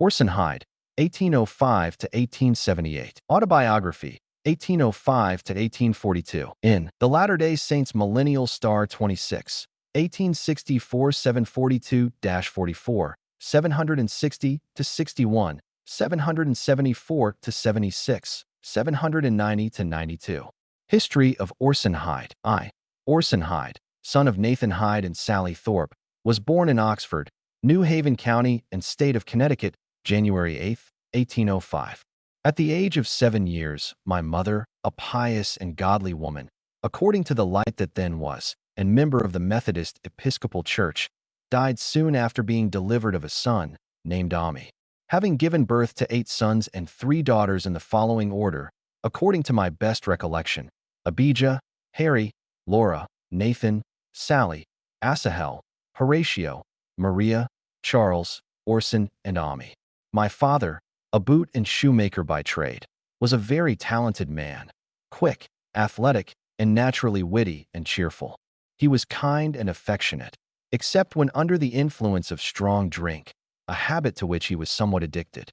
Orson Hyde, 1805 to 1878. Autobiography, 1805 to 1842. In The Latter-day Saints Millennial Star 26, 1864 742-44, 760 to 61, 774 to 76, 790 to 92. History of Orson Hyde. Orson Hyde, son of Nathan Hyde and Sally Thorpe, was born in Oxford, New Haven County and State of Connecticut, January 8, 1805. At the age of 7 years, my mother, a pious and godly woman, according to the light that then was, and member of the Methodist Episcopal Church, died soon after being delivered of a son, named Ami. Having given birth to 8 sons and 3 daughters in the following order, according to my best recollection: Abijah, Harry, Laura, Nathan, Sally, Asahel, Horatio, Maria, Charles, Orson, and Ami. My father, a boot and shoemaker by trade, was a very talented man, quick, athletic, and naturally witty and cheerful. He was kind and affectionate, except when under the influence of strong drink, a habit to which he was somewhat addicted.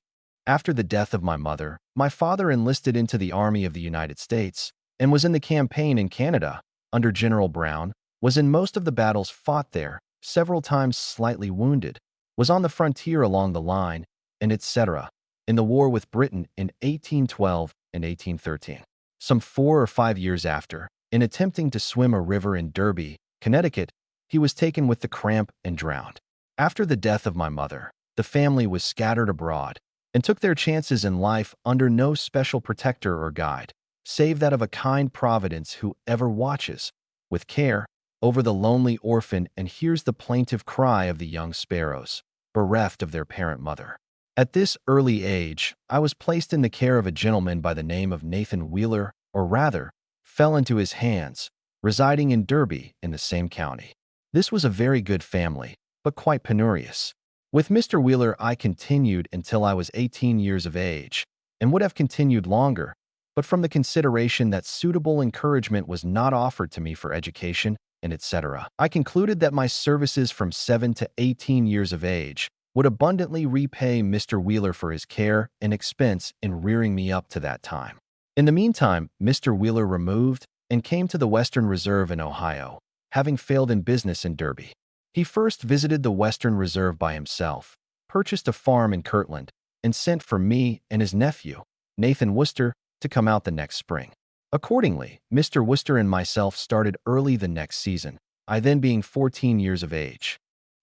After the death of my mother, my father enlisted into the Army of the United States and was in the campaign in Canada under General Brown, was in most of the battles fought there, several times slightly wounded, was on the frontier along the line, and etc. in the war with Britain in 1812 and 1813. Some 4 or 5 years after, in attempting to swim a river in Derby, Connecticut, he was taken with the cramp and drowned. After the death of my mother, the family was scattered abroad and took their chances in life under no special protector or guide, save that of a kind Providence who ever watches, with care, over the lonely orphan and hears the plaintive cry of the young sparrows, bereft of their parent mother. At this early age, I was placed in the care of a gentleman by the name of Nathan Wheeler, or rather, fell into his hands, residing in Derby in the same county. This was a very good family, but quite penurious. With Mr. Wheeler I continued until I was 18 years of age, and would have continued longer, but from the consideration that suitable encouragement was not offered to me for education, and etc., I concluded that my services from 7 to 18 years of age would abundantly repay Mr. Wheeler for his care and expense in rearing me up to that time. In the meantime, Mr. Wheeler removed and came to the Western Reserve in Ohio, having failed in business in Derby. He first visited the Western Reserve by himself, purchased a farm in Kirtland, and sent for me and his nephew, Nathan Worcester, to come out the next spring. Accordingly, Mr. Worcester and myself started early the next season, I then being 14 years of age.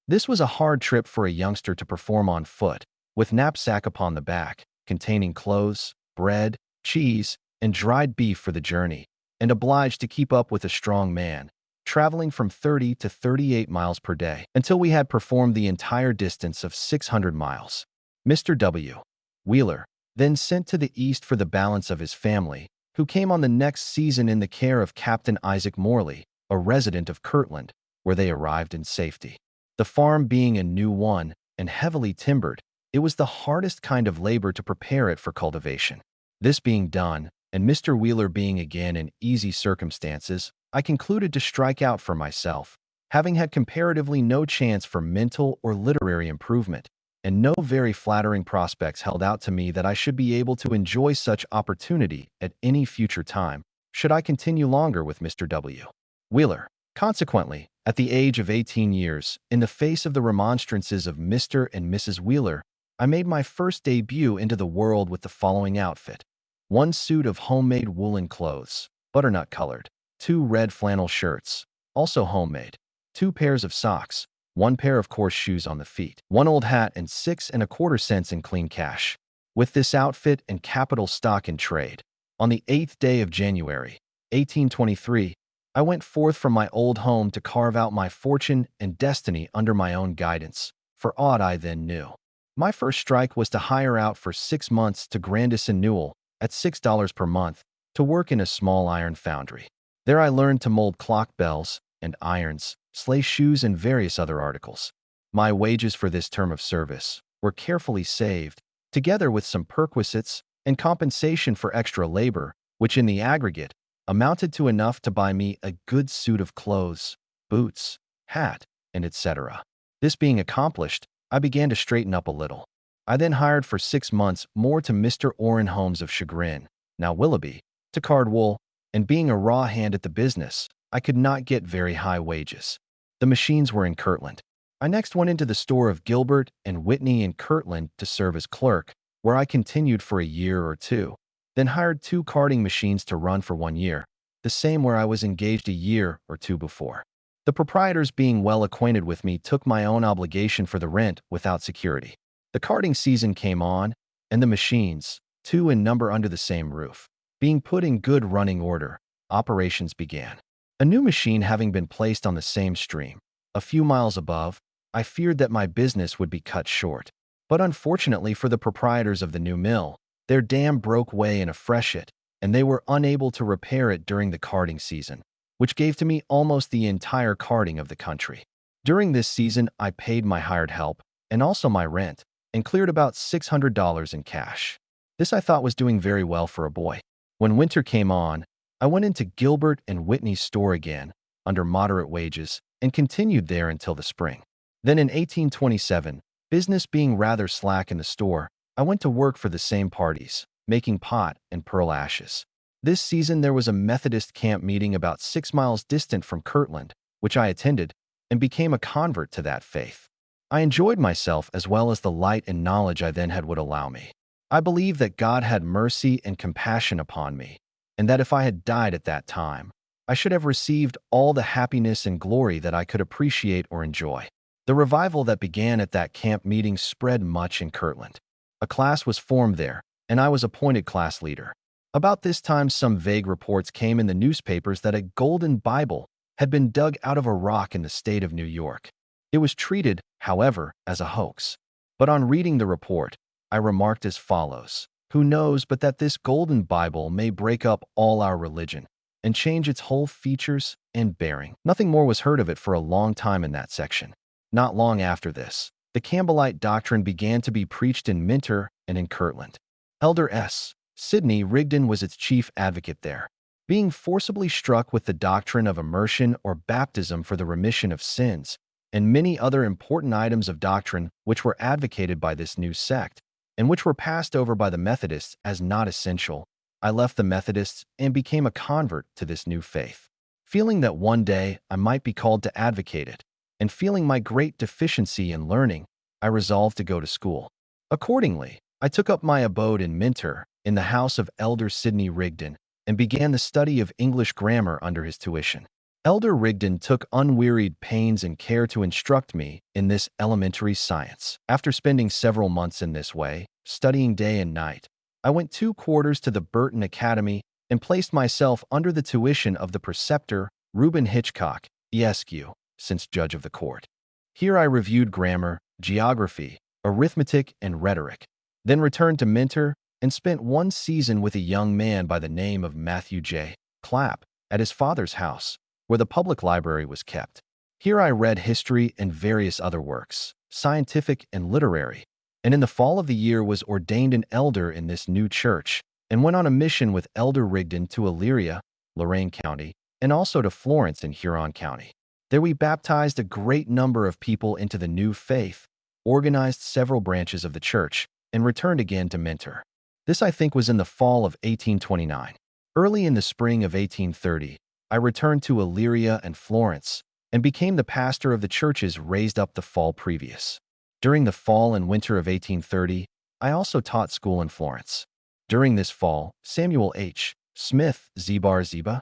This was a hard trip for a youngster to perform on foot, with knapsack upon the back, containing clothes, bread, cheese, and dried beef for the journey, and obliged to keep up with a strong man, traveling from 30 to 38 miles per day, until we had performed the entire distance of 600 miles. Mr. W. Wheeler then sent to the east for the balance of his family, who came on the next season in the care of Captain Isaac Morley, a resident of Kirtland, where they arrived in safety. The farm being a new one and heavily timbered, it was the hardest kind of labor to prepare it for cultivation. This being done, and Mr. Wheeler being again in easy circumstances, I concluded to strike out for myself, having had comparatively no chance for mental or literary improvement, and no very flattering prospects held out to me that I should be able to enjoy such opportunity at any future time, should I continue longer with Mr. W. Wheeler. Consequently, at the age of 18 years, in the face of the remonstrances of Mr. and Mrs. Wheeler, I made my first debut into the world with the following outfit: 1 suit of homemade woolen clothes, butternut-colored, 2 red flannel shirts, also homemade, 2 pairs of socks, 1 pair of coarse shoes on the feet, 1 old hat, and 6¼ cents in clean cash. With this outfit and capital stock in trade, on the 8th day of January, 1823, I went forth from my old home to carve out my fortune and destiny under my own guidance, for aught I then knew. My first strike was to hire out for 6 months to Grandis and Newell, at $6 per month, to work in a small iron foundry. There I learned to mold clock bells and irons, sleigh shoes, and various other articles. My wages for this term of service were carefully saved, together with some perquisites and compensation for extra labor, which in the aggregate amounted to enough to buy me a good suit of clothes, boots, hat, and etc. This being accomplished, I began to straighten up a little. I then hired for 6 months more to Mr. Orrin Holmes of Chagrin, now Willoughby, to card wool, and being a raw hand at the business, I could not get very high wages. The machines were in Kirtland. I next went into the store of Gilbert and Whitney in Kirtland to serve as clerk, where I continued for a year or two, then hired 2 carding machines to run for 1 year, the same where I was engaged a year or two before. The proprietors, being well acquainted with me, took my own obligation for the rent without security. The carding season came on, and the machines, 2 in number under the same roof, being put in good running order, operations began. A new machine having been placed on the same stream, a few miles above, I feared that my business would be cut short. But unfortunately for the proprietors of the new mill, their dam broke way in a freshet, and they were unable to repair it during the carding season, which gave to me almost the entire carding of the country. During this season, I paid my hired help, and also my rent, and cleared about $600 in cash. This I thought was doing very well for a boy. When winter came on, I went into Gilbert and Whitney's store again, under moderate wages, and continued there until the spring. Then in 1827, business being rather slack in the store, I went to work for the same parties, making pot and pearl ashes. This season there was a Methodist camp meeting about 6 miles distant from Kirtland, which I attended, and became a convert to that faith. I enjoyed myself as well as the light and knowledge I then had would allow me. I believe that God had mercy and compassion upon me, and that if I had died at that time, I should have received all the happiness and glory that I could appreciate or enjoy. The revival that began at that camp meeting spread much in Kirtland. A class was formed there, and I was appointed class leader. About this time, some vague reports came in the newspapers that a golden Bible had been dug out of a rock in the state of New York. It was treated, however, as a hoax. But on reading the report, I remarked as follows: "Who knows but that this golden Bible may break up all our religion and change its whole features and bearing?" Nothing more was heard of it for a long time in that section. Not long after this, the Campbellite doctrine began to be preached in Minter and in Kirtland. Elder S. Sidney Rigdon was its chief advocate there. Being forcibly struck with the doctrine of immersion or baptism for the remission of sins, and many other important items of doctrine which were advocated by this new sect, and which were passed over by the Methodists as not essential, I left the Methodists and became a convert to this new faith. Feeling that one day I might be called to advocate it, and feeling my great deficiency in learning, I resolved to go to school. Accordingly, I took up my abode in Minter, in the house of Elder Sidney Rigdon, and began the study of English grammar under his tuition. Elder Rigdon took unwearied pains and care to instruct me in this elementary science. After spending several months in this way, studying day and night, I went 2 quarters to the Burton Academy and placed myself under the tuition of the preceptor Reuben Hitchcock, Esq., since judge of the court. Here I reviewed grammar, geography, arithmetic, and rhetoric, then returned to Minter and spent 1 season with a young man by the name of Matthew J. Clapp at his father's house, where the public library was kept. Here I read history and various other works, scientific and literary, and in the fall of the year was ordained an elder in this new church, and went on a mission with Elder Rigdon to Elyria, Lorain County, and also to Florence in Huron County. There we baptized a great number of people into the new faith, organized several branches of the church, and returned again to Minter. This, I think, was in the fall of 1829. Early in the spring of 1830, I returned to Elyria and Florence, and became the pastor of the churches raised up the fall previous. During the fall and winter of 1830, I also taught school in Florence. During this fall, Samuel H. Smith, Zebar Zeba,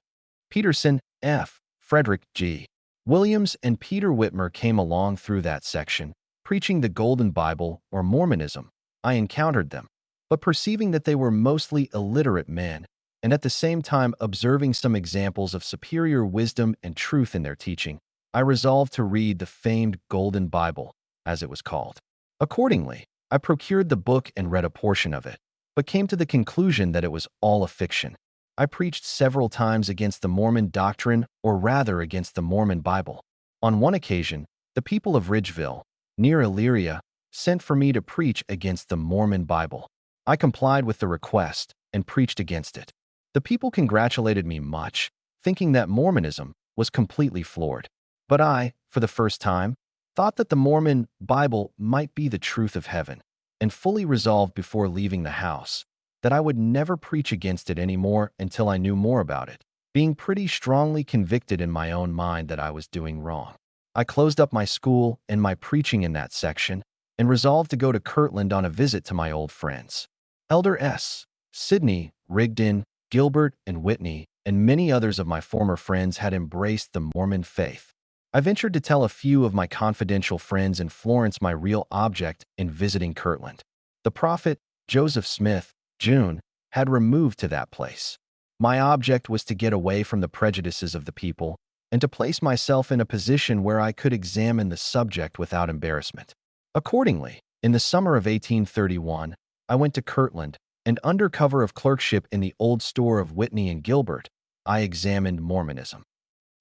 Peterson, F. Frederick G. Williams, and Peter Whitmer came along through that section, preaching the Golden Bible or Mormonism. I encountered them, but perceiving that they were mostly illiterate men, and at the same time observing some examples of superior wisdom and truth in their teaching, I resolved to read the famed Golden Bible, as it was called. Accordingly, I procured the book and read a portion of it, but came to the conclusion that it was all a fiction. I preached several times against the Mormon doctrine, or rather against the Mormon Bible. On one occasion, the people of Ridgeville, near Elyria, sent for me to preach against the Mormon Bible. I complied with the request and preached against it. The people congratulated me much, thinking that Mormonism was completely floored. But I, for the first time, thought that the Mormon Bible might be the truth of heaven. and fully resolved before leaving the house that I would never preach against it anymore until I knew more about it, being pretty strongly convicted in my own mind that I was doing wrong. I closed up my school and my preaching in that section and resolved to go to Kirtland on a visit to my old friends. Elder S. Sidney, Rigdon, Gilbert, and Whitney, and many others of my former friends had embraced the Mormon faith. I ventured to tell a few of my confidential friends in Florence my real object in visiting Kirtland. The prophet, Joseph Smith, June, had removed to that place. My object was to get away from the prejudices of the people and to place myself in a position where I could examine the subject without embarrassment. Accordingly, in the summer of 1831, I went to Kirtland, and under cover of clerkship in the old store of Whitney and Gilbert, I examined Mormonism.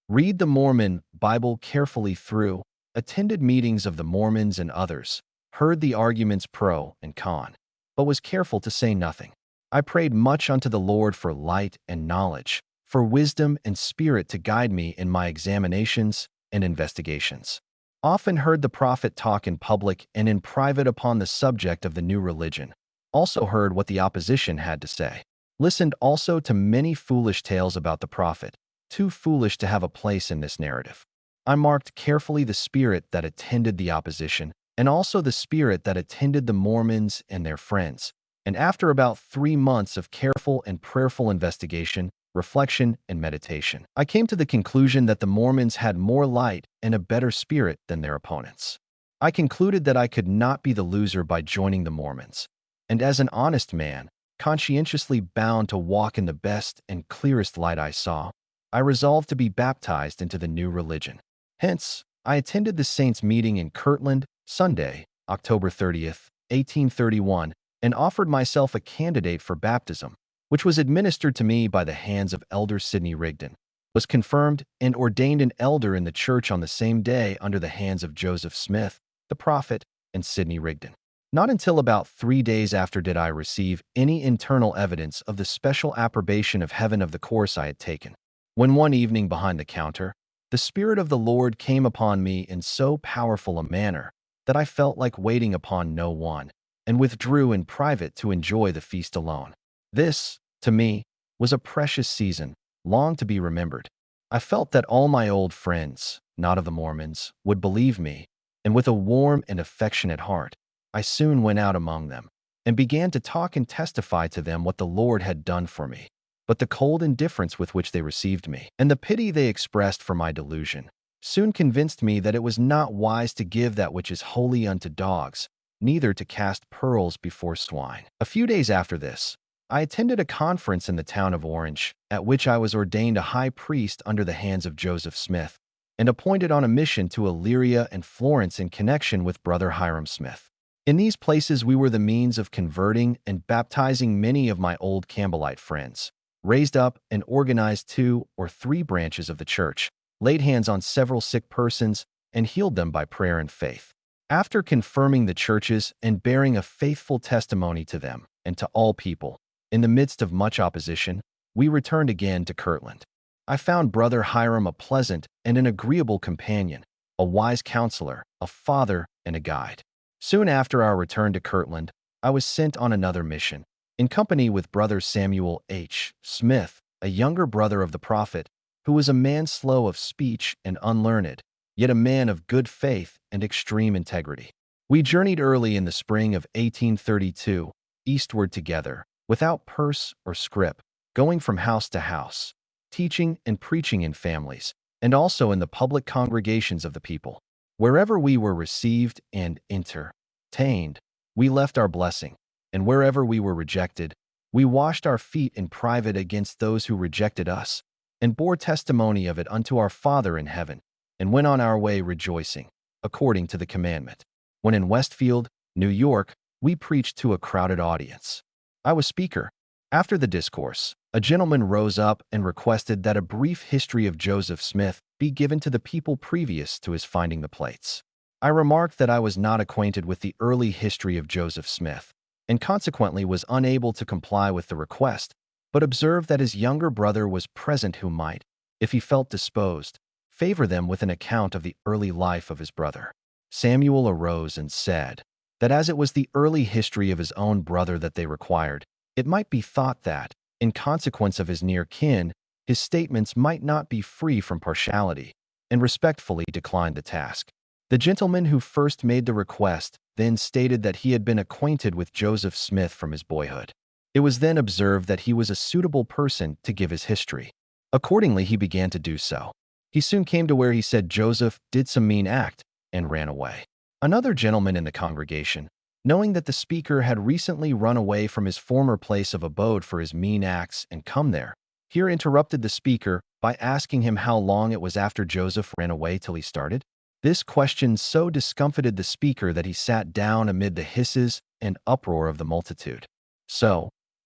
Read the Mormon Bible carefully through, attended meetings of the Mormons and others, heard the arguments pro and con, but was careful to say nothing. I prayed much unto the Lord for light and knowledge, for wisdom and spirit to guide me in my examinations and investigations. Often heard the prophet talk in public and in private upon the subject of the new religion. Also heard what the opposition had to say. Listened also to many foolish tales about the prophet, too foolish to have a place in this narrative. I marked carefully the spirit that attended the opposition, and also the spirit that attended the Mormons and their friends. And after about 3 months of careful and prayerful investigation, reflection, and meditation, I came to the conclusion that the Mormons had more light and a better spirit than their opponents. I concluded that I could not be the loser by joining the Mormons, and as an honest man, conscientiously bound to walk in the best and clearest light I saw, I resolved to be baptized into the new religion. Hence, I attended the Saints' meeting in Kirtland, Sunday, October 30th, 1831, and offered myself a candidate for baptism, which was administered to me by the hands of Elder Sidney Rigdon, was confirmed and ordained an elder in the church on the same day under the hands of Joseph Smith, the prophet, and Sidney Rigdon. Not until about 3 days after did I receive any internal evidence of the special approbation of heaven of the course I had taken, when one evening behind the counter, the Spirit of the Lord came upon me in so powerful a manner that I felt like waiting upon no one, and withdrew in private to enjoy the feast alone. This, to me, was a precious season, long to be remembered. I felt that all my old friends, not of the Mormons, would believe me, and with a warm and affectionate heart, I soon went out among them, and began to talk and testify to them what the Lord had done for me. But the cold indifference with which they received me, and the pity they expressed for my delusion, soon convinced me that it was not wise to give that which is holy unto dogs, neither to cast pearls before swine. A few days after this, I attended a conference in the town of Orange, at which I was ordained a high priest under the hands of Joseph Smith, and appointed on a mission to Illyria and Florence in connection with Brother Hiram Smith. In these places we were the means of converting and baptizing many of my old Campbellite friends, raised up and organized 2 or 3 branches of the church, laid hands on several sick persons, and healed them by prayer and faith. After confirming the churches and bearing a faithful testimony to them and to all people, in the midst of much opposition, we returned again to Kirtland. I found Brother Hiram a pleasant and an agreeable companion, a wise counselor, a father, and a guide. Soon after our return to Kirtland, I was sent on another mission, in company with Brother Samuel H. Smith, a younger brother of the prophet, who was a man slow of speech and unlearned, yet a man of good faith and extreme integrity. We journeyed early in the spring of 1832, eastward together, without purse or scrip, going from house to house, teaching and preaching in families, and also in the public congregations of the people. Wherever we were received and entertained, we left our blessing, and wherever we were rejected, we washed our feet in private against those who rejected us, and bore testimony of it unto our Father in heaven, and went on our way rejoicing, according to the commandment. When in Westfield, New York, we preached to a crowded audience. I was speaker. After the discourse, a gentleman rose up and requested that a brief history of Joseph Smith be given to the people previous to his finding the plates. I remarked that I was not acquainted with the early history of Joseph Smith, and consequently was unable to comply with the request, but observed that his younger brother was present who might, if he felt disposed, favor them with an account of the early life of his brother. Samuel arose and said that as it was the early history of his own brother that they required, it might be thought that, in consequence of his near kin, his statements might not be free from partiality, and respectfully declined the task. The gentleman who first made the request then stated that he had been acquainted with Joseph Smith from his boyhood. It was then observed that he was a suitable person to give his history. Accordingly, he began to do so. He soon came to where he said Joseph did some mean act and ran away. Another gentleman in the congregation, knowing that the speaker had recently run away from his former place of abode for his mean acts and come there, here interrupted the speaker by asking him how long it was after Joseph ran away till he started. This question so discomfited the speaker that he sat down amid the hisses and uproar of the multitude.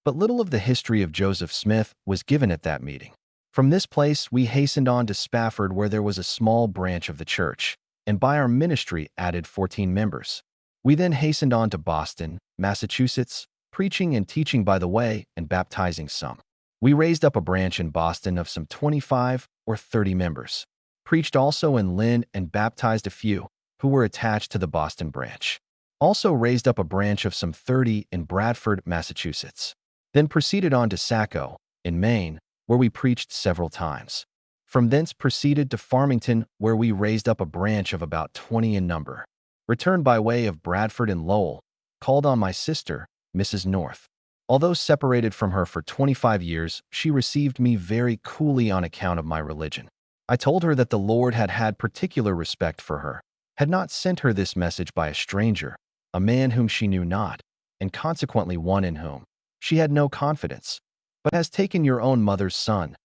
But little of the history of Joseph Smith was given at that meeting. From this place we hastened on to Spafford, where there was a small branch of the church, and by our ministry added 14 members. We then hastened on to Boston, Massachusetts, preaching and teaching by the way and baptizing some. We raised up a branch in Boston of some 25 or 30 members, preached also in Lynn and baptized a few who were attached to the Boston branch. Also raised up a branch of some 30 in Bradford, Massachusetts. Then proceeded on to Saco, in Maine, where we preached several times. From thence proceeded to Farmington, where we raised up a branch of about 20 in number. Returned by way of Bradford and Lowell, called on my sister, Mrs. North. Although separated from her for 25 years, she received me very coolly on account of my religion. I told her that the Lord had had particular respect for her, had not sent her this message by a stranger, a man whom she knew not, and consequently one in whom she had no confidence, but has taken your own mother's son,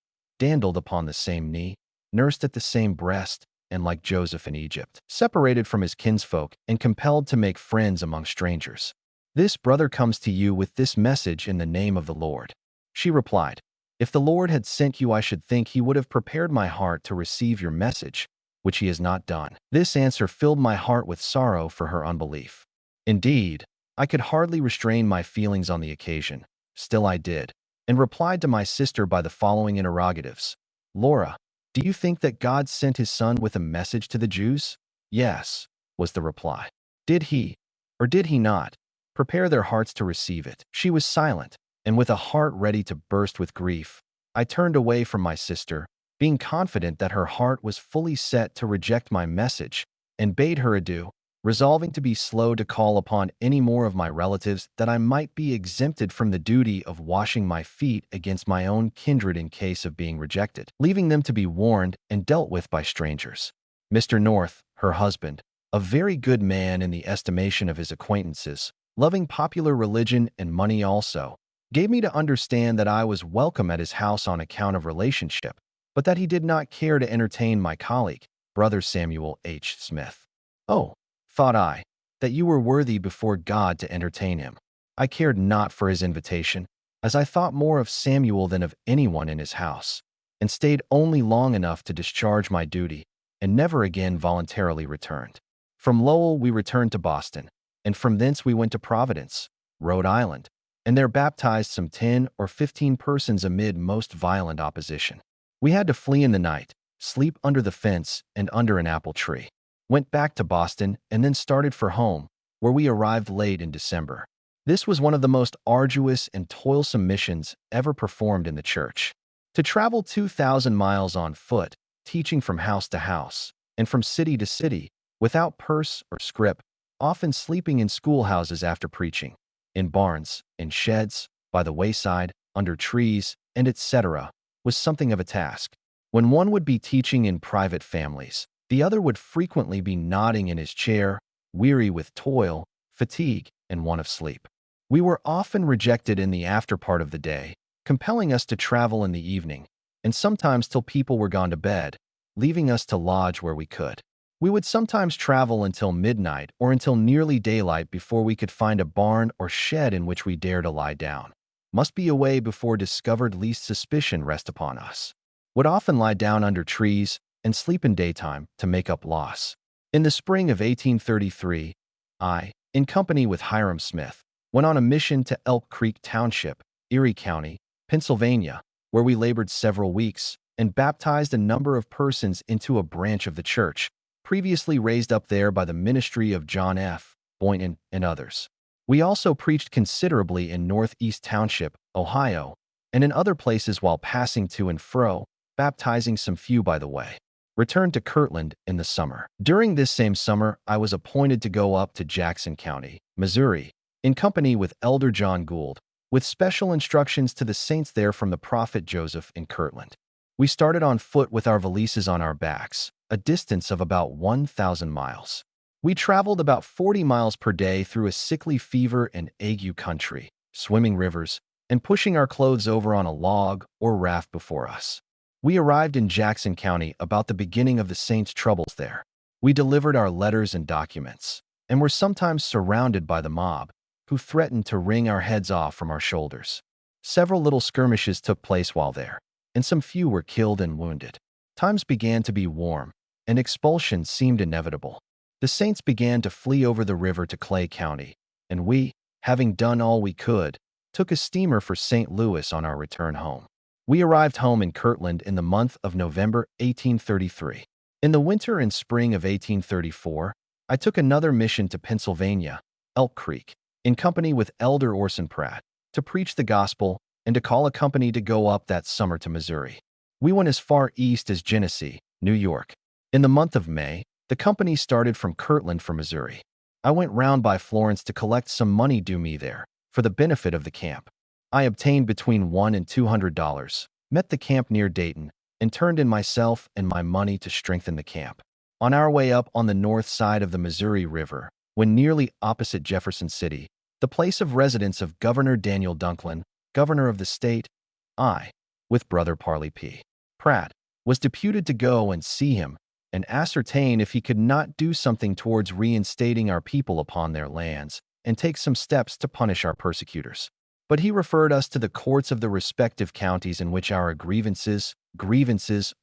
dandled upon the same knee, nursed at the same breast, and like Joseph in Egypt, separated from his kinsfolk and compelled to make friends among strangers. This brother comes to you with this message in the name of the Lord. She replied, if the Lord had sent you, I should think he would have prepared my heart to receive your message, which he has not done. This answer filled my heart with sorrow for her unbelief. Indeed, I could hardly restrain my feelings on the occasion. Still I did, and replied to my sister by the following interrogatives. Laura, do you think that God sent his son with a message to the Jews? Yes, was the reply. Did he, or did he not, prepare their hearts to receive it? She was silent, and with a heart ready to burst with grief, I turned away from my sister, being confident that her heart was fully set to reject my message, and bade her adieu, resolving to be slow to call upon any more of my relatives, that I might be exempted from the duty of washing my feet against my own kindred in case of being rejected, leaving them to be warned and dealt with by strangers. Mr. North, her husband, a very good man in the estimation of his acquaintances, loving popular religion and money also, gave me to understand that I was welcome at his house on account of relationship, but that he did not care to entertain my colleague, Brother Samuel H. Smith. Oh, thought I, that you were worthy before God to entertain him. I cared not for his invitation, as I thought more of Samuel than of anyone in his house, and stayed only long enough to discharge my duty, and never again voluntarily returned. From Lowell we returned to Boston, and from thence we went to Providence, Rhode Island, and there baptized some 10 or 15 persons amid most violent opposition. We had to flee in the night, sleep under the fence and under an apple tree. Went back to Boston, and then started for home, where we arrived late in December. This was one of the most arduous and toilsome missions ever performed in the church. To travel 2,000 miles on foot, teaching from house to house, and from city to city, without purse or scrip, often sleeping in schoolhouses after preaching, in barns, in sheds, by the wayside, under trees, and etc., was something of a task. When one would be teaching in private families, the other would frequently be nodding in his chair, weary with toil, fatigue, and want of sleep. We were often rejected in the after part of the day, compelling us to travel in the evening, and sometimes till people were gone to bed, leaving us to lodge where we could. We would sometimes travel until midnight or until nearly daylight before we could find a barn or shed in which we dare to lie down. Must be away before discovered lest suspicion rest upon us. Would often lie down under trees, and sleep in daytime to make up loss. In the spring of 1833, I, in company with Hiram Smith, went on a mission to Elk Creek Township, Erie County, Pennsylvania, where we labored several weeks and baptized a number of persons into a branch of the church, previously raised up there by the ministry of John F. Boynton, and others. We also preached considerably in Northeast Township, Ohio, and in other places while passing to and fro, baptizing some few by the way. Returned to Kirtland in the summer. During this same summer, I was appointed to go up to Jackson County, Missouri, in company with Elder John Gould, with special instructions to the saints there from the prophet Joseph in Kirtland. We started on foot with our valises on our backs, a distance of about 1,000 miles. We traveled about 40 miles per day through a sickly fever and ague country, swimming rivers, and pushing our clothes over on a log or raft before us. We arrived in Jackson County about the beginning of the saints' troubles there. We delivered our letters and documents, and were sometimes surrounded by the mob, who threatened to wring our heads off from our shoulders. Several little skirmishes took place while there, and some few were killed and wounded. Times began to be warm, and expulsion seemed inevitable. The saints began to flee over the river to Clay County, and we, having done all we could, took a steamer for St. Louis on our return home. We arrived home in Kirtland in the month of November 1833. In the winter and spring of 1834, I took another mission to Pennsylvania, Elk Creek, in company with Elder Orson Pratt, to preach the gospel and to call a company to go up that summer to Missouri. We went as far east as Genesee, New York. In the month of May, the company started from Kirtland for Missouri. I went round by Florence to collect some money due me there, for the benefit of the camp. I obtained between $100 and $200, met the camp near Dayton, and turned in myself and my money to strengthen the camp. On our way up on the north side of the Missouri River, when nearly opposite Jefferson City, the place of residence of Governor Daniel Dunklin, governor of the state, I, with Brother Parley P. Pratt, was deputed to go and see him and ascertain if he could not do something towards reinstating our people upon their lands and take some steps to punish our persecutors. But he referred us to the courts of the respective counties in which our grievances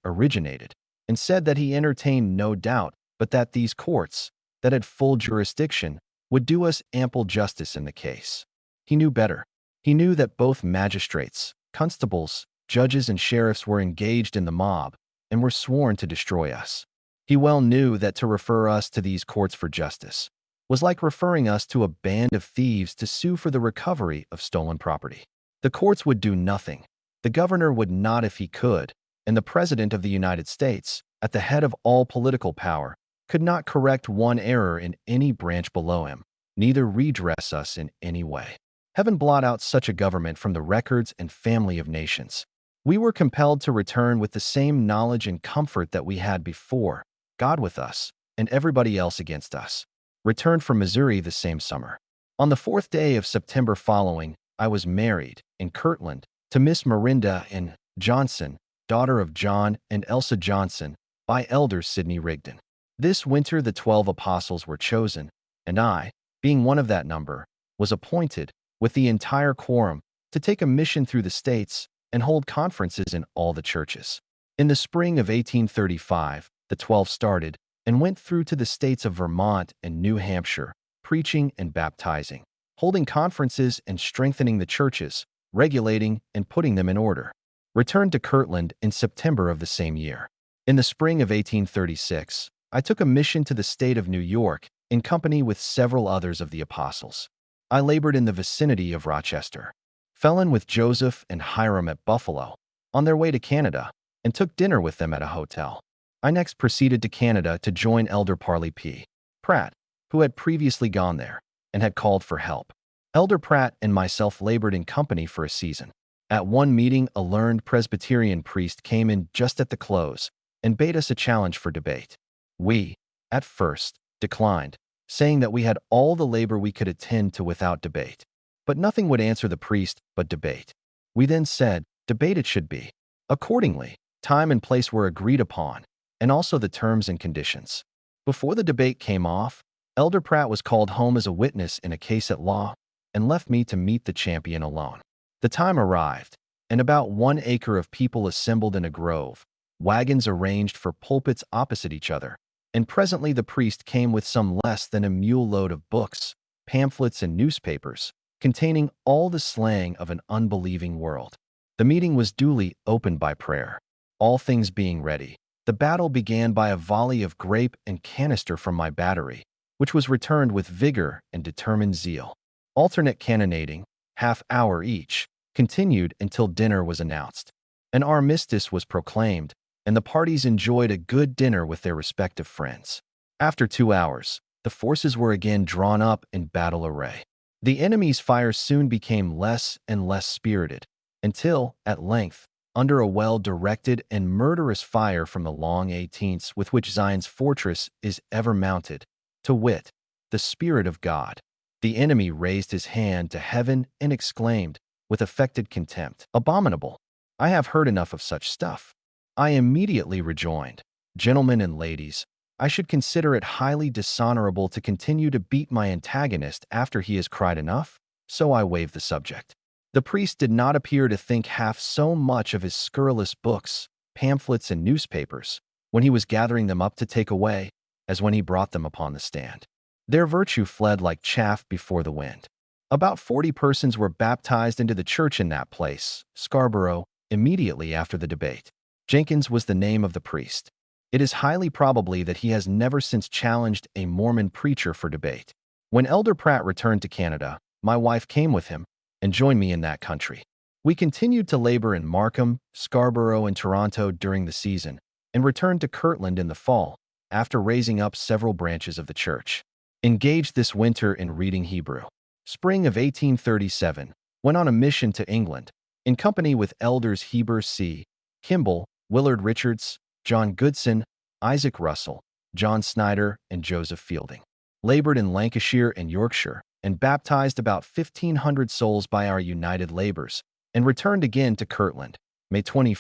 originated, and said that he entertained no doubt but that these courts, that had full jurisdiction, would do us ample justice in the case. He knew better. He knew that both magistrates, constables, judges, and sheriffs were engaged in the mob and were sworn to destroy us. He well knew that to refer us to these courts for justice was like referring us to a band of thieves to sue for the recovery of stolen property. The courts would do nothing. The governor would not if he could, and the President of the United States, at the head of all political power, could not correct one error in any branch below him, neither redress us in any way. Heaven blot out such a government from the records and family of nations. We were compelled to return with the same knowledge and comfort that we had before, God with us, and everybody else against us. Returned from Missouri the same summer. On the 4th day of September following, I was married, in Kirtland, to Miss Marinda N. Johnson, daughter of John and Elsa Johnson, by Elder Sidney Rigdon. This winter the 12 apostles were chosen, and I, being one of that number, was appointed, with the entire quorum, to take a mission through the states and hold conferences in all the churches. In the spring of 1835, the 12 started and went through to the states of Vermont and New Hampshire, preaching and baptizing, holding conferences and strengthening the churches, regulating and putting them in order. Returned to Kirtland in September of the same year. In the spring of 1836, I took a mission to the state of New York in company with several others of the apostles. I labored in the vicinity of Rochester, fell in with Joseph and Hiram at Buffalo, on their way to Canada, and took dinner with them at a hotel. I next proceeded to Canada to join Elder Parley P. Pratt, who had previously gone there and had called for help. Elder Pratt and myself labored in company for a season. At one meeting, a learned Presbyterian priest came in just at the close and bade us a challenge for debate. We, at first, declined, saying that we had all the labor we could attend to without debate. But nothing would answer the priest but debate. We then said, debate it should be. Accordingly, time and place were agreed upon, and also the terms and conditions. Before the debate came off, Elder Pratt was called home as a witness in a case at law and left me to meet the champion alone. The time arrived, and about 1 acre of people assembled in a grove, wagons arranged for pulpits opposite each other, and presently the priest came with some less than a mule load of books, pamphlets, and newspapers, containing all the slang of an unbelieving world. The meeting was duly opened by prayer. All things being ready, the battle began by a volley of grape and canister from my battery, which was returned with vigor and determined zeal. Alternate cannonading, half-hour each, continued until dinner was announced. An armistice was proclaimed, and the parties enjoyed a good dinner with their respective friends. After 2 hours, the forces were again drawn up in battle array. The enemy's fire soon became less and less spirited, until, at length, under a well-directed and murderous fire from the long 18ths with which Zion's fortress is ever mounted, to wit, the Spirit of God, the enemy raised his hand to heaven and exclaimed, with affected contempt, "Abominable! I have heard enough of such stuff." I immediately rejoined, "Gentlemen and ladies, I should consider it highly dishonorable to continue to beat my antagonist after he has cried enough, so I waived the subject." The priest did not appear to think half so much of his scurrilous books, pamphlets, and newspapers, when he was gathering them up to take away, as when he brought them upon the stand. Their virtue fled like chaff before the wind. About 40 persons were baptized into the church in that place, Scarborough, immediately after the debate. Jenkins was the name of the priest. It is highly probably that he has never since challenged a Mormon preacher for debate. When Elder Pratt returned to Canada, my wife came with him and joined me in that country. We continued to labor in Markham, Scarborough, and Toronto during the season, and returned to Kirtland in the fall, after raising up several branches of the church. Engaged this winter in reading Hebrew. Spring of 1837, went on a mission to England, in company with Elders Heber C. Kimball, Willard Richards, John Goodson, Isaac Russell, John Snyder, and Joseph Fielding. Labored in Lancashire and Yorkshire, and baptized about 1,500 souls by our united labors, and returned again to Kirtland, May 21,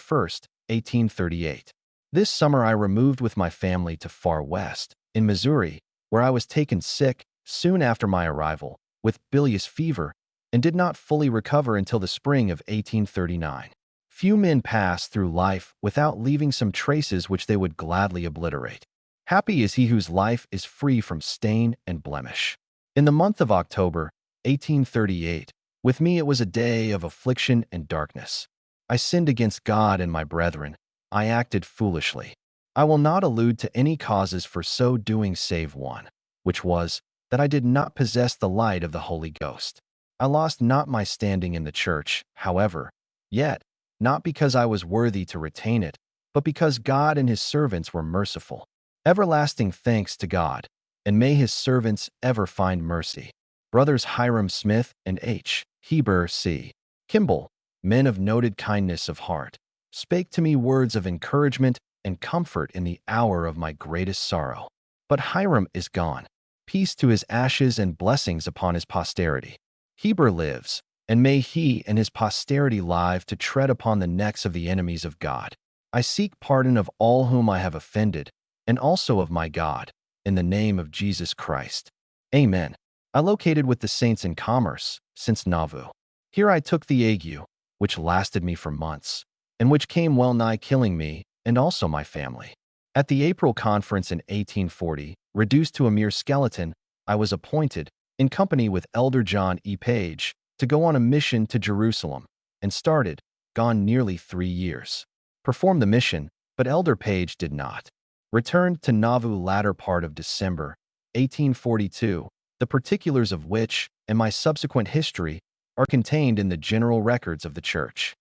1838. This summer I removed with my family to Far West, in Missouri, where I was taken sick, soon after my arrival, with bilious fever, and did not fully recover until the spring of 1839. Few men pass through life without leaving some traces which they would gladly obliterate. Happy is he whose life is free from stain and blemish. In the month of October, 1838, with me it was a day of affliction and darkness. I sinned against God and my brethren. I acted foolishly. I will not allude to any causes for so doing save one, which was, that I did not possess the light of the Holy Ghost. I lost not my standing in the church, however, yet, not because I was worthy to retain it, but because God and his servants were merciful. Everlasting thanks to God, and may his servants ever find mercy. Brothers Hiram Smith and H. Heber C. Kimball, men of noted kindness of heart, spake to me words of encouragement and comfort in the hour of my greatest sorrow. But Hiram is gone. Peace to his ashes and blessings upon his posterity. Heber lives, and may he and his posterity live to tread upon the necks of the enemies of God. I seek pardon of all whom I have offended, and also of my God, in the name of Jesus Christ. Amen. I located with the saints in commerce, since Nauvoo. Here I took the ague, which lasted me for months, and which came well nigh killing me, and also my family. At the April conference in 1840, reduced to a mere skeleton, I was appointed, in company with Elder John E. Page, to go on a mission to Jerusalem, and started, gone nearly 3 years. Performed the mission, but Elder Page did not. Returned to Nauvoo latter part of December, 1842, the particulars of which, and my subsequent history, are contained in the general records of the church.